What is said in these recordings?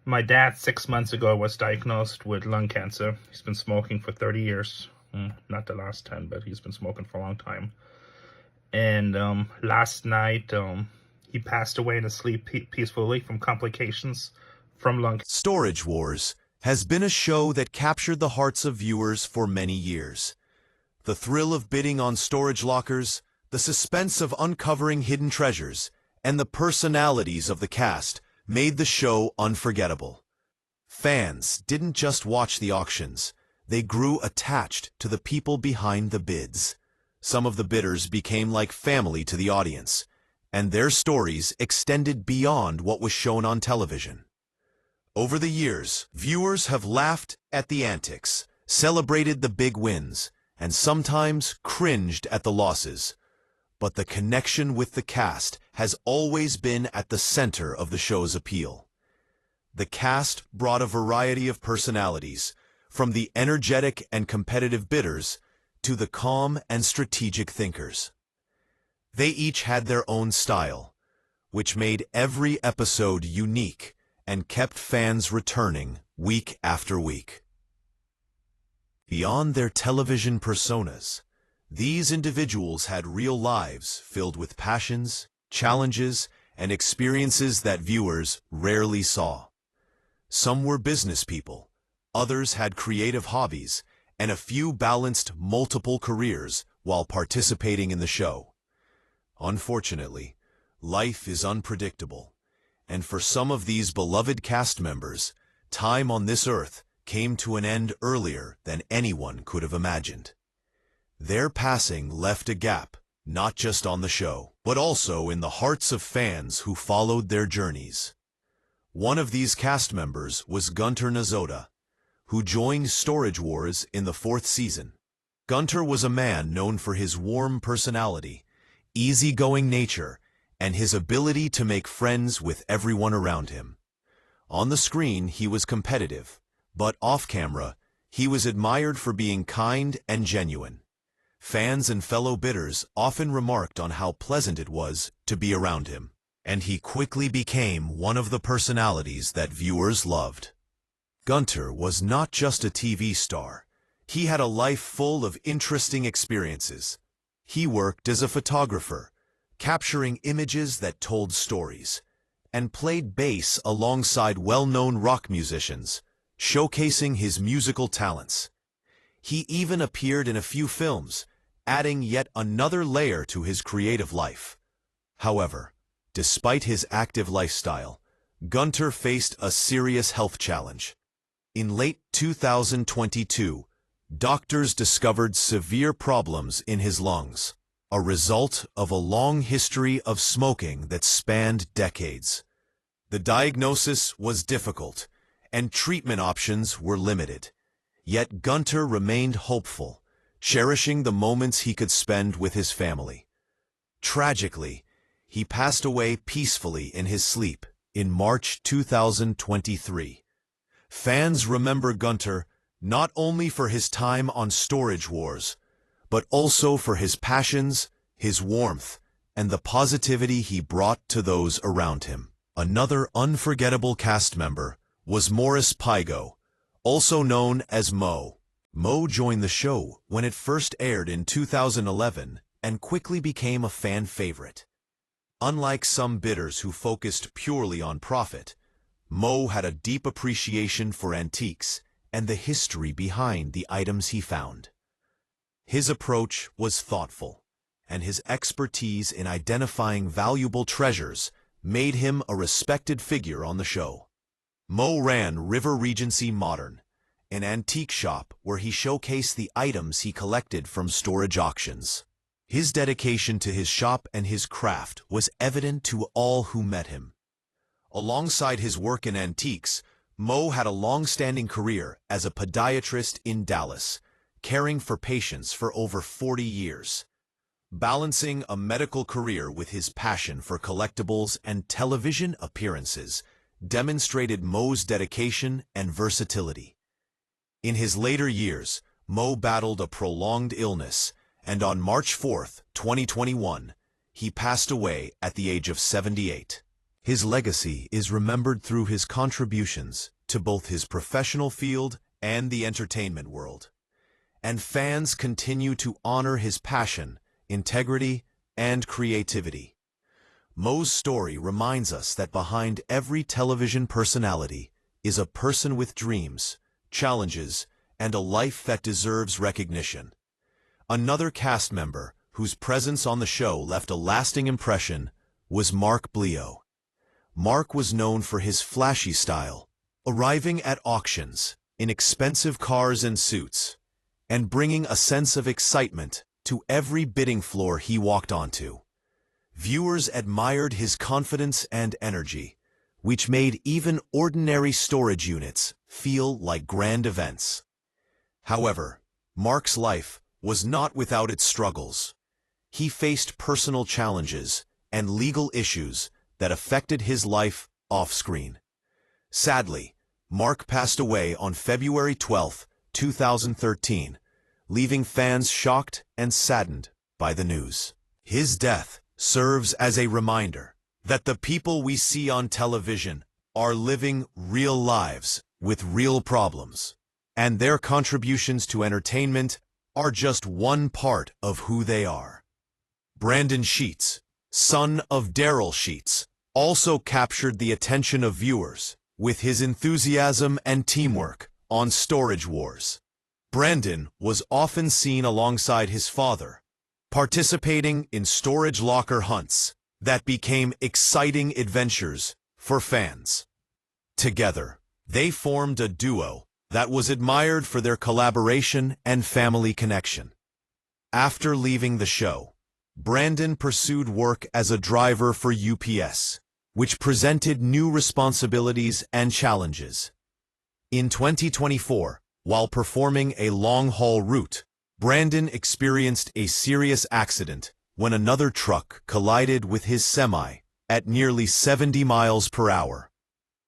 My dad, 6 months ago, was diagnosed with lung cancer. He's been smoking for 30 years. Not the last 10, but he's been smoking for a long time. And last night, he passed away in his sleep peacefully from complications from lung cancer. Storage Wars has been a show that captured the hearts of viewers for many years. The thrill of bidding on storage lockers, the suspense of uncovering hidden treasures, and the personalities of the cast made the show unforgettable. Fans didn't just watch the auctions, they grew attached to the people behind the bids. Some of the bidders became like family to the audience, and their stories extended beyond what was shown on television. Over the years, viewers have laughed at the antics, celebrated the big wins, and sometimes cringed at the losses. But the connection with the cast has always been at the center of the show's appeal. The cast brought a variety of personalities, from the energetic and competitive bidders to the calm and strategic thinkers. They each had their own style, which made every episode unique and kept fans returning week after week. Beyond their television personas, these individuals had real lives filled with passions, challenges, and experiences that viewers rarely saw. Some were business people, others had creative hobbies, and a few balanced multiple careers while participating in the show. Unfortunately, life is unpredictable, and for some of these beloved cast members, time on this earth came to an end earlier than anyone could have imagined. Their passing left a gap, not just on the show, but also in the hearts of fans who followed their journeys. One of these cast members was Gunter Nazoda, who joined Storage Wars in the 4th season. Gunter was a man known for his warm personality, easygoing nature, and his ability to make friends with everyone around him. On the screen, he was competitive, but off-camera, he was admired for being kind and genuine. Fans and fellow bidders often remarked on how pleasant it was to be around him, and he quickly became one of the personalities that viewers loved. Gunter was not just a TV star. He had a life full of interesting experiences. He worked as a photographer, capturing images that told stories, and played bass alongside well-known rock musicians, showcasing his musical talents. He even appeared in a few films, adding yet another layer to his creative life. However, despite his active lifestyle, Gunter faced a serious health challenge. In late 2022, doctors discovered severe problems in his lungs, a result of a long history of smoking that spanned decades. The diagnosis was difficult, and treatment options were limited. Yet Gunter remained hopeful, cherishing the moments he could spend with his family. Tragically, he passed away peacefully in his sleep in March 2023. Fans remember Gunter not only for his time on Storage Wars, but also for his passions, his warmth, and the positivity he brought to those around him. Another unforgettable cast member was Morris Pygo, also known as Mo. Mo joined the show when it first aired in 2011 and quickly became a fan favorite. Unlike some bidders who focused purely on profit, Mo had a deep appreciation for antiques and the history behind the items he found. His approach was thoughtful, and his expertise in identifying valuable treasures made him a respected figure on the show. Mo ran River Regency Modern, an antique shop where he showcased the items he collected from storage auctions. His dedication to his shop and his craft was evident to all who met him. Alongside his work in antiques, Mo had a long-standing career as a podiatrist in Dallas, caring for patients for over 40 years. Balancing a medical career with his passion for collectibles and television appearances demonstrated Mo's dedication and versatility. In his later years, Mo battled a prolonged illness, and on March 4, 2021, he passed away at the age of 78. His legacy is remembered through his contributions to both his professional field and the entertainment world. And fans continue to honor his passion, integrity, and creativity. Mo's story reminds us that behind every television personality is a person with dreams, challenges, and a life that deserves recognition. Another cast member whose presence on the show left a lasting impression was Mark Bleo. Mark was known for his flashy style, arriving at auctions in expensive cars and suits, and bringing a sense of excitement to every bidding floor he walked onto. Viewers admired his confidence and energy, which made even ordinary storage units feel like grand events. However, Mark's life was not without its struggles. He faced personal challenges and legal issues that affected his life off-screen. Sadly, Mark passed away on February 12, 2013, leaving fans shocked and saddened by the news. His death serves as a reminder that the people we see on television are living real lives with real problems, and their contributions to entertainment are just one part of who they are. Brandon Sheets, son of Daryl Sheets, also captured the attention of viewers with his enthusiasm and teamwork on Storage Wars. Brandon was often seen alongside his father, participating in storage locker hunts that became exciting adventures for fans. Together, they formed a duo that was admired for their collaboration and family connection. After leaving the show, Brandon pursued work as a driver for UPS, which presented new responsibilities and challenges. In 2024, while performing a long-haul route, Brandon experienced a serious accident when another truck collided with his semi at nearly 70 miles per hour.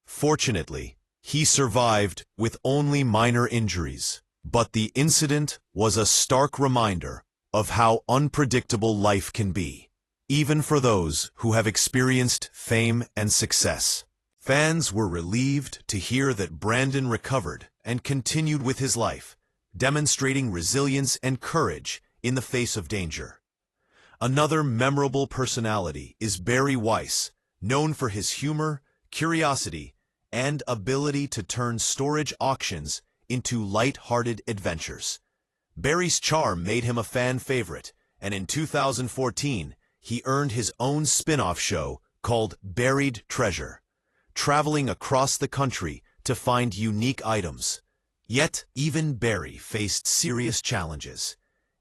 Fortunately, he survived with only minor injuries, but the incident was a stark reminder of how unpredictable life can be, even for those who have experienced fame and success. Fans were relieved to hear that Brandon recovered and continued with his life, demonstrating resilience and courage in the face of danger. Another memorable personality is Barry Weiss, known for his humor, curiosity, and ability to turn storage auctions into light-hearted adventures. Barry's charm made him a fan favorite, and in 2014, he earned his own spin-off show called Buried Treasure, traveling across the country to find unique items. Yet, even Barry faced serious challenges.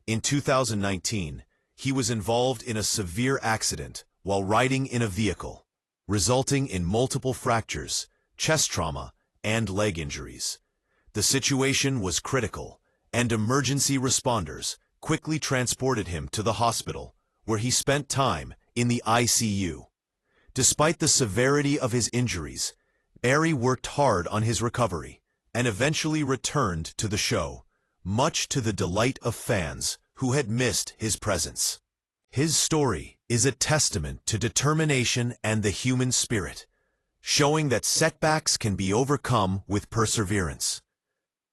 In 2019, he was involved in a severe accident while riding in a vehicle, resulting in multiple fractures, chest trauma, and leg injuries. The situation was critical, and emergency responders quickly transported him to the hospital, where he spent time in the ICU. Despite the severity of his injuries, Barry worked hard on his recovery and eventually returned to the show, much to the delight of fans who had missed his presence. His story is a testament to determination and the human spirit, showing that setbacks can be overcome with perseverance.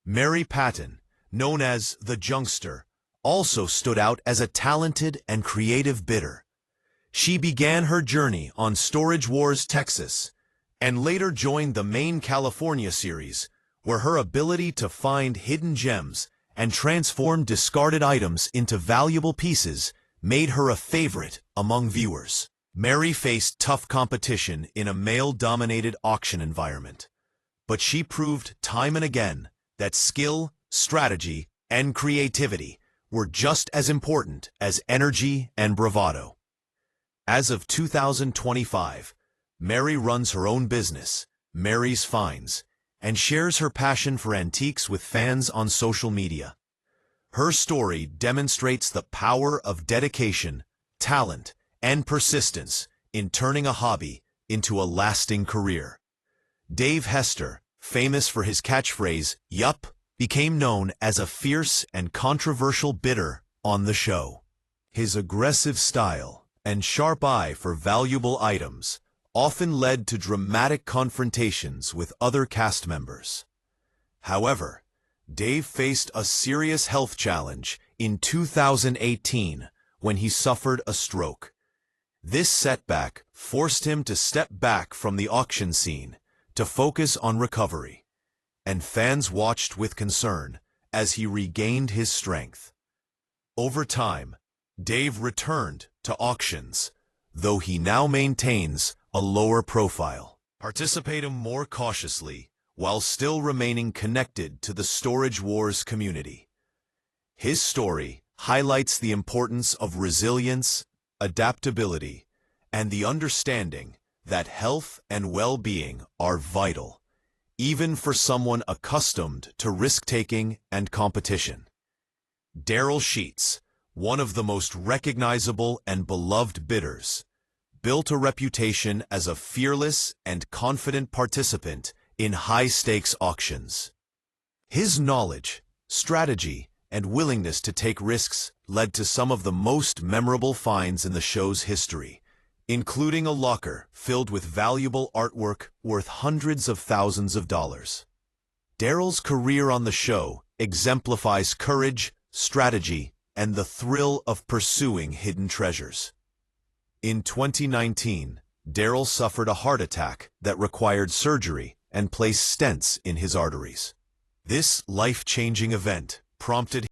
Mary Patton, known as the Junkster, also stood out as a talented and creative bidder. She began her journey on Storage Wars Texas, and later joined the Maine California series, where her ability to find hidden gems and transform discarded items into valuable pieces made her a favorite among viewers. Mary faced tough competition in a male-dominated auction environment, but she proved time and again that skill, strategy, and creativity were just as important as energy and bravado. As of 2025, Mary runs her own business, Mary's Finds, and shares her passion for antiques with fans on social media. Her story demonstrates the power of dedication, talent, and persistence in turning a hobby into a lasting career. Dave Hester, famous for his catchphrase, "Yup," became known as a fierce and controversial bidder on the show. His aggressive style and sharp eye for valuable items often led to dramatic confrontations with other cast members. However, Dave faced a serious health challenge in 2018 when he suffered a stroke. This setback forced him to step back from the auction scene to focus on recovery, and fans watched with concern as he regained his strength. Over time, Dave returned to auctions, though he now maintains a lower profile, participating more cautiously while still remaining connected to the Storage Wars community. His story highlights the importance of resilience, adaptability, and the understanding that health and well-being are vital, even for someone accustomed to risk-taking and competition. Daryl Sheets, one of the most recognizable and beloved bidders, built a reputation as a fearless and confident participant in high-stakes auctions. His knowledge, strategy, and willingness to take risks led to some of the most memorable finds in the show's history, including a locker filled with valuable artwork worth hundreds of thousands of dollars. Daryl's career on the show exemplifies courage, strategy, and the thrill of pursuing hidden treasures. In 2019, Daryl suffered a heart attack that required surgery and placed stents in his arteries. This life-changing event prompted